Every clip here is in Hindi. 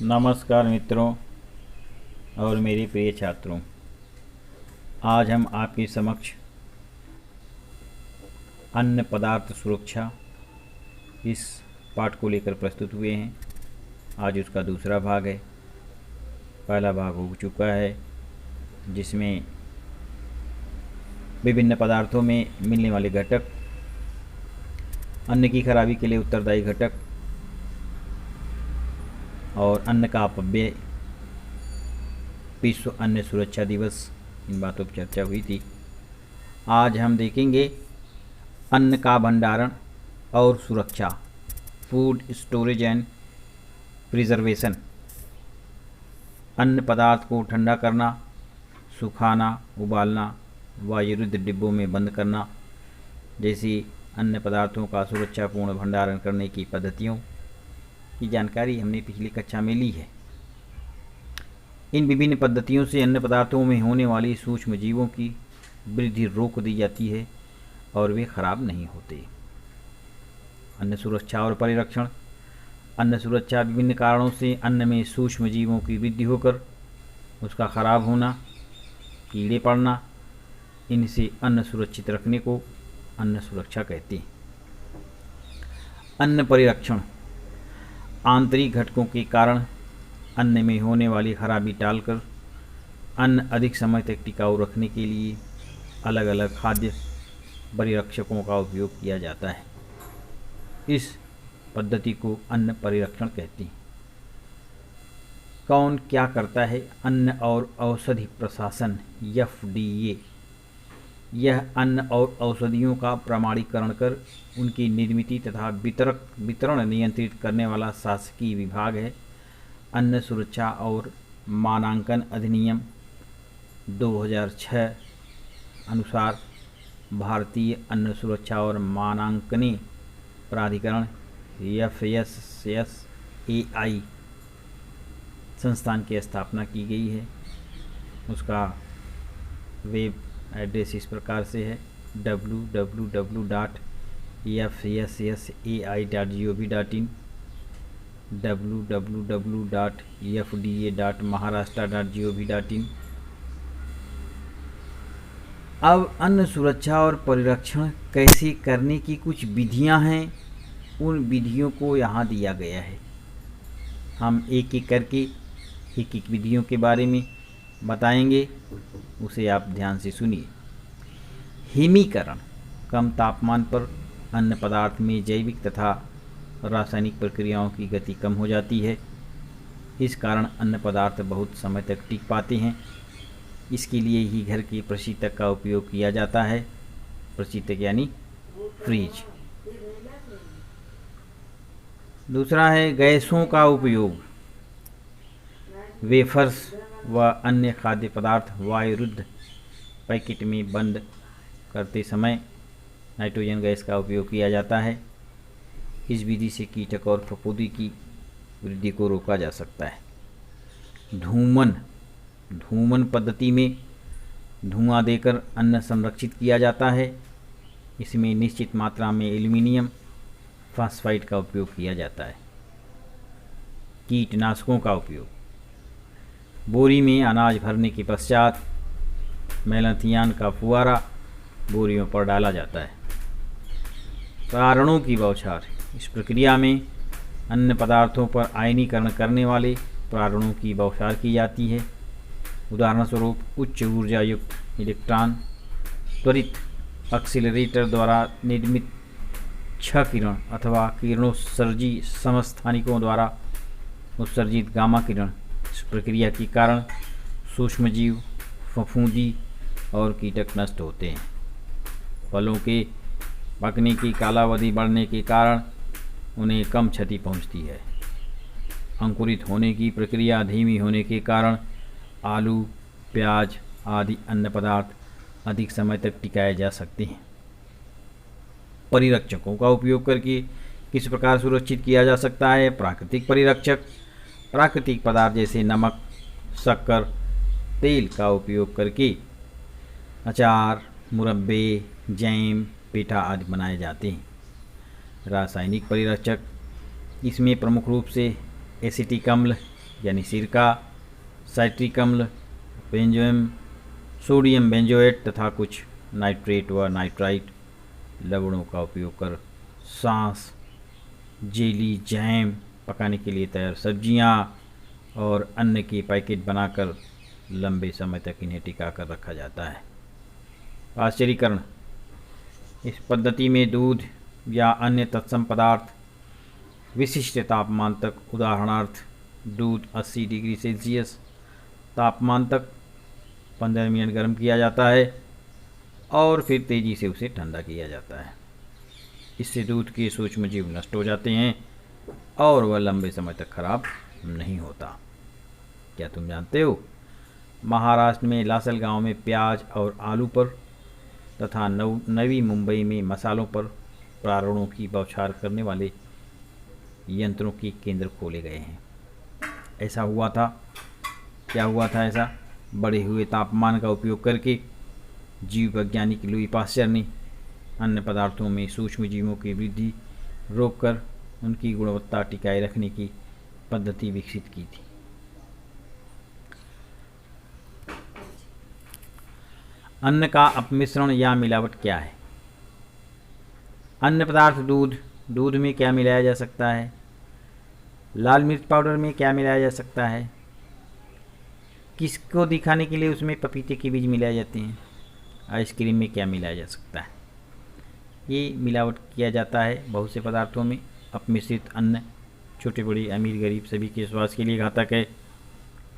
नमस्कार मित्रों और मेरे प्रिय छात्रों, आज हम आपके समक्ष अन्न पदार्थ सुरक्षा इस पाठ को लेकर प्रस्तुत हुए हैं। आज उसका दूसरा भाग है। पहला भाग हो चुका है जिसमें विभिन्न पदार्थों में मिलने वाले घटक, अन्न की खराबी के लिए उत्तरदायी घटक और अन्न का अपव्यय, विश्व अन्न सुरक्षा दिवस, इन बातों पर चर्चा हुई थी। आज हम देखेंगे अन्न का भंडारण और सुरक्षा, फूड स्टोरेज एंड प्रिजर्वेशन। अन्न पदार्थ को ठंडा करना, सुखाना, उबालना, वायुरुद्ध डिब्बों में बंद करना जैसी अन्न पदार्थों का सुरक्षापूर्ण भंडारण करने की पद्धतियों की जानकारी हमने पिछली कक्षा में ली है। इन विभिन्न पद्धतियों से अन्न पदार्थों में होने वाली सूक्ष्म जीवों की वृद्धि रोक दी जाती है और वे खराब नहीं होते। अन्न सुरक्षा और परिरक्षण। अन्न सुरक्षा विभिन्न कारणों से अन्न में सूक्ष्म जीवों की वृद्धि होकर उसका खराब होना, कीड़े पड़ना, इनसे अन्न सुरक्षित रखने को अन्न सुरक्षा कहते हैं। अन्न परिरक्षण। आंतरिक घटकों के कारण अन्न में होने वाली खराबी टालकर अन्न अधिक समय तक टिकाऊ रखने के लिए अलग अलग खाद्य परिरक्षकों का उपयोग किया जाता है। इस पद्धति को अन्न परिरक्षण कहते हैं। कौन क्या करता है? अन्न और औषधि प्रशासन FDA। यह अन्न और औषधियों का प्रमाणीकरण कर उनकी निर्मित तथा वितरण नियंत्रित करने वाला शासकीय विभाग है। अन्न सुरक्षा और मानांकन अधिनियम 2006 अनुसार भारतीय अन्न सुरक्षा और मानांकन प्राधिकरण FSSAI संस्थान की स्थापना की गई है। उसका वेब एड्रेस इस प्रकार से है www.fssai.gov.in, www.fda.maharashtra.gov.in। अब अन्न सुरक्षा और परिरक्षण कैसे करने की कुछ विधियां हैं, उन विधियों को यहाँ दिया गया है। हम एक एक करके एक विधियों के बारे में बताएंगे, उसे आप ध्यान से सुनिए। हिमीकरण। कम तापमान पर अन्न पदार्थ में जैविक तथा रासायनिक प्रक्रियाओं की गति कम हो जाती है। इस कारण अन्न पदार्थ बहुत समय तक टिक पाते हैं। इसके लिए ही घर के प्रशीतक का उपयोग किया जाता है। प्रशीतक यानी फ्रीज। दूसरा है गैसों का उपयोग। वेफर्स व अन्य खाद्य पदार्थ वायुरुद्ध पैकेट में बंद करते समय नाइट्रोजन गैस का उपयोग किया जाता है। इस विधि से कीटक और फफूंदी की वृद्धि को रोका जा सकता है। धूमन पद्धति में धुआं देकर अन्न संरक्षित किया जाता है। इसमें निश्चित मात्रा में एल्युमिनियम फॉस्फाइड का उपयोग किया जाता है। कीटनाशकों का उपयोग। बोरी में अनाज भरने के पश्चात मेलाथियान का फुआरा बोरियों पर डाला जाता है। प्रारणों की बौछार। इस प्रक्रिया में अन्य पदार्थों पर आयनीकरण करने वाले प्रारणों की बौछार की जाती है। उदाहरण स्वरूप उच्च ऊर्जा युक्त इलेक्ट्रॉन त्वरित एक्सीलरेटर द्वारा निर्मित क्ष किरण अथवा किरणोत्सर्जी समस्थानिकों द्वारा उत्सर्जित गामा किरण। इस प्रक्रिया के कारण सूक्ष्मजीव, फफूंदी और कीटक नष्ट होते हैं। फलों के पकने की कालावधि बढ़ने के कारण उन्हें कम क्षति पहुंचती है। अंकुरित होने की प्रक्रिया धीमी होने के कारण आलू, प्याज आदि अन्न पदार्थ अधिक समय तक टिकाए जा सकते हैं। परिरक्षकों का उपयोग करके किस प्रकार सुरक्षित किया जा सकता है? प्राकृतिक परिरक्षक। प्राकृतिक पदार्थ जैसे नमक, शक्कर, तेल का उपयोग करके अचार, मुरब्बे, जैम, पेठा आदि बनाए जाते हैं। रासायनिक परिरक्षक। इसमें प्रमुख रूप से एसिटिक अम्ल, यानी सिरका, साइट्रिक अम्ल, बेंजोएम, सोडियम बेंजोएट तथा कुछ नाइट्रेट व नाइट्राइट लवणों का उपयोग कर सांस, जेली, जैम, पकाने के लिए तैयार सब्जियां और अन्न के पैकेट बनाकर लंबे समय तक इन्हें टिका कर रखा जाता है। पाश्चरीकरण, इस पद्धति में दूध या अन्य तत्सम पदार्थ विशिष्ट तापमान तक, उदाहरणार्थ दूध 80 डिग्री सेल्सियस तापमान तक 15 मिनट गर्म किया जाता है और फिर तेज़ी से उसे ठंडा किया जाता है। इससे दूध के सूक्ष्म जीव नष्ट हो जाते हैं और वह लंबे समय तक खराब नहीं होता। क्या तुम जानते हो, महाराष्ट्र में लासल गांव में प्याज और आलू पर तथा नवी मुंबई में मसालों पर प्रारणों की बौछार करने वाले यंत्रों के केंद्र खोले गए हैं। ऐसा हुआ था, क्या हुआ था ऐसा? बढ़े हुए तापमान का उपयोग करके जीव वैज्ञानिक लुई पाश्चर ने अन्य पदार्थों में सूक्ष्म जीवों की वृद्धि रोककर उनकी गुणवत्ता टिकाए रखने की पद्धति विकसित की थी। अन्न का अपमिश्रण या मिलावट क्या है? अन्य पदार्थ दूध में क्या मिलाया जा सकता है? लाल मिर्च पाउडर में क्या मिलाया जा सकता है? किसको दिखाने के लिए उसमें पपीते के बीज मिलाए जाते हैं? आइसक्रीम में क्या मिलाया जा सकता है? ये मिलावट किया जाता है बहुत से पदार्थों में। अपमिश्रित अन्न छोटे बड़े, अमीर गरीब सभी के स्वास्थ्य के लिए घातक है।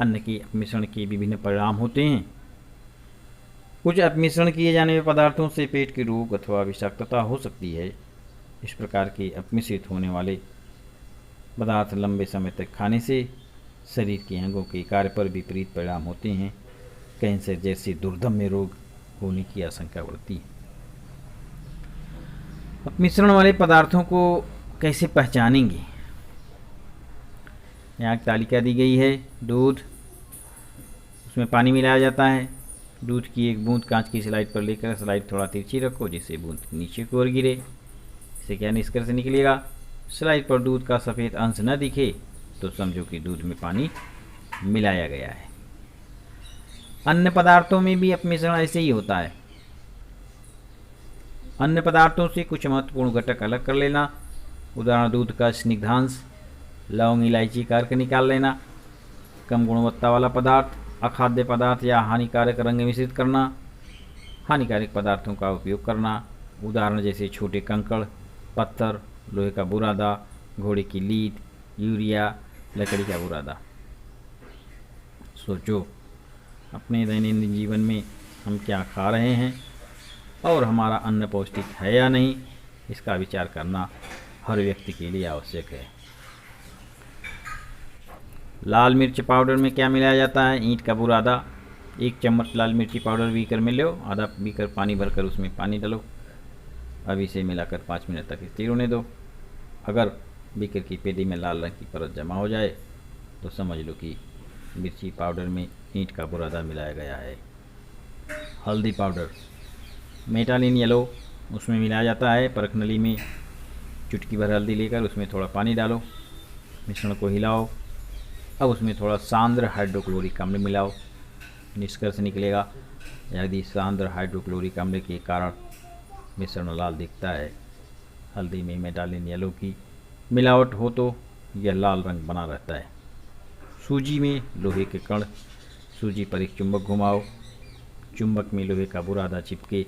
अन्न के अपमिश्रण के विभिन्न परिणाम होते हैं। कुछ अपमिश्रण किए जाने वाले पदार्थों से पेट के रोग अथवा विषाक्तता हो सकती है। इस प्रकार के अपमिश्रित होने वाले पदार्थ लंबे समय तक खाने से शरीर के अंगों के कार्य पर विपरीत परिणाम होते हैं। कैंसर जैसे दुर्दम्य रोग होने की आशंका बढ़ती है। अपमिश्रण वाले पदार्थों को कैसे पहचानेंगे? यहाँ तालिका दी गई है। दूध, उसमें पानी मिलाया जाता है। दूध की एक बूंद कांच की स्लाइड पर लेकर स्लाइड थोड़ा तिरछी रखो जिससे बूंद नीचे की ओर गिरे। इससे क्या निष्कर्ष निकलेगा? स्लाइड पर दूध का सफ़ेद अंश न दिखे तो समझो कि दूध में पानी मिलाया गया है। अन्य पदार्थों में भी अपमिश्रण ऐसे ही होता है। अन्य पदार्थों से कुछ महत्वपूर्ण घटक अलग कर लेना, उदाहरण दूध का स्निग्धांश, लौंग, इलायची काट निकाल लेना। कम गुणवत्ता वाला पदार्थ, अखाद्य पदार्थ या हानिकारक रंग मिश्रित करना। हानिकारक पदार्थों का उपयोग करना, उदाहरण जैसे छोटे कंकड़, पत्थर, लोहे का बुरादा, घोड़े की लीद, यूरिया, लकड़ी का बुरादा। सोचो, अपने दैनंदिन जीवन में हम क्या खा रहे हैं और हमारा अन्न पौष्टिक है या नहीं, इसका विचार करना हर व्यक्ति के लिए आवश्यक है। लाल मिर्च पाउडर में क्या मिलाया जाता है? ईंट का बुरादा। 1 चम्मच लाल मिर्ची पाउडर बीकर में लो, आधा बीकर पानी भरकर उसमें पानी डालो। अब इसे मिलाकर 5 मिनट तक स्थिर होने दो। अगर बीकर की पेटी में लाल रंग की परत जमा हो जाए तो समझ लो कि मिर्ची पाउडर में ईंट का बुरादा मिलाया गया है। हल्दी पाउडर, मेटालिन येलो, उसमें मिलाया जाता है। परखनली में चुटकी भर हल्दी लेकर उसमें थोड़ा पानी डालो, मिश्रण को हिलाओ। अब उसमें थोड़ा सांद्र हाइड्रोक्लोरिक अम्ल मिलाओ। निष्कर्ष निकलेगा, यदि सांद्र हाइड्रोक्लोरिक अम्ल के कारण मिश्रण लाल दिखता है, हल्दी में मेटालिन येलो की मिलावट हो तो यह लाल रंग बना रहता है। सूजी में लोहे के कण, सूजी पर एक चुंबक घुमाओ, चुंबक में लोहे का बुरादा चिपके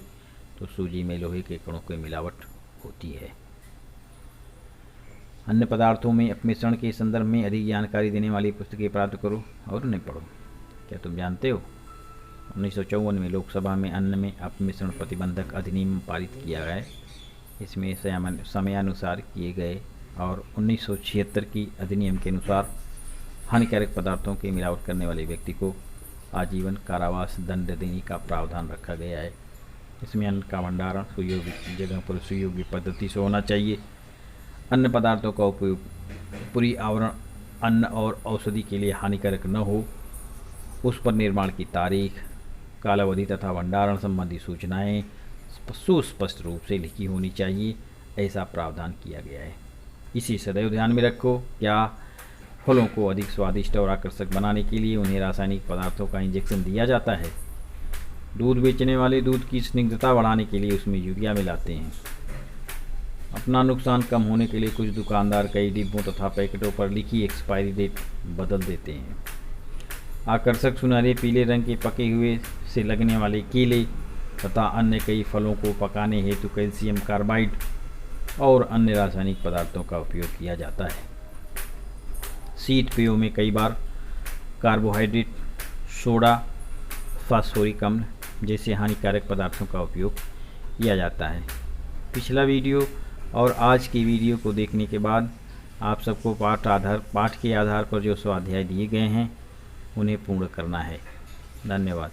तो सूजी में लोहे के कणों की मिलावट होती है। अन्य पदार्थों में अपमिश्रण के संदर्भ में अधिक जानकारी देने वाली पुस्तकें प्राप्त करो और उन्हें पढ़ो। क्या तुम जानते हो 1954 में लोकसभा में अन्न में अपमिश्रण प्रतिबंधक अधिनियम पारित किया गया। इसमें समयानुसार किए गए और 1976 की अधिनियम के अनुसार हानिकारक पदार्थों की मिलावट करने वाले व्यक्ति को आजीवन कारावास दंड देने का प्रावधान रखा गया है। इसमें अन्न का भंडारण सुयोग्य जगह पर सुयोग्य पद्धति से होना चाहिए। अन्य पदार्थों का उपयोग पूरी आवरण अन्न और औषधि के लिए हानिकारक न हो, उस पर निर्माण की तारीख, कालावधि तथा भंडारण संबंधी सूचनाएं सुस्पष्ट रूप से लिखी होनी चाहिए, ऐसा प्रावधान किया गया है। इसी सदैव ध्यान में रखो। क्या फलों को अधिक स्वादिष्ट और आकर्षक बनाने के लिए उन्हें रासायनिक पदार्थों का इंजेक्शन दिया जाता है। दूध बेचने वाले दूध की स्निग्धता बढ़ाने के लिए उसमें यूरिया मिलाते हैं। अपना नुकसान कम होने के लिए कुछ दुकानदार कई डिब्बों तथा पैकेटों पर लिखी एक्सपायरी डेट बदल देते हैं। आकर्षक सुनहरे पीले रंग के पके हुए से लगने वाले केले तथा अन्य कई फलों को पकाने हेतु कैल्शियम कार्बाइड और अन्य रासायनिक पदार्थों का उपयोग किया जाता है। शीत पेयों में कई बार कार्बोहाइड्रेट, सोडा, फास्फोरिक अम्ल जैसे हानिकारक पदार्थों का उपयोग किया जाता है। पिछला वीडियो और आज की वीडियो को देखने के बाद आप सबको पाठ के आधार पर जो स्वाध्याय दिए गए हैं उन्हें पूर्ण करना है। धन्यवाद।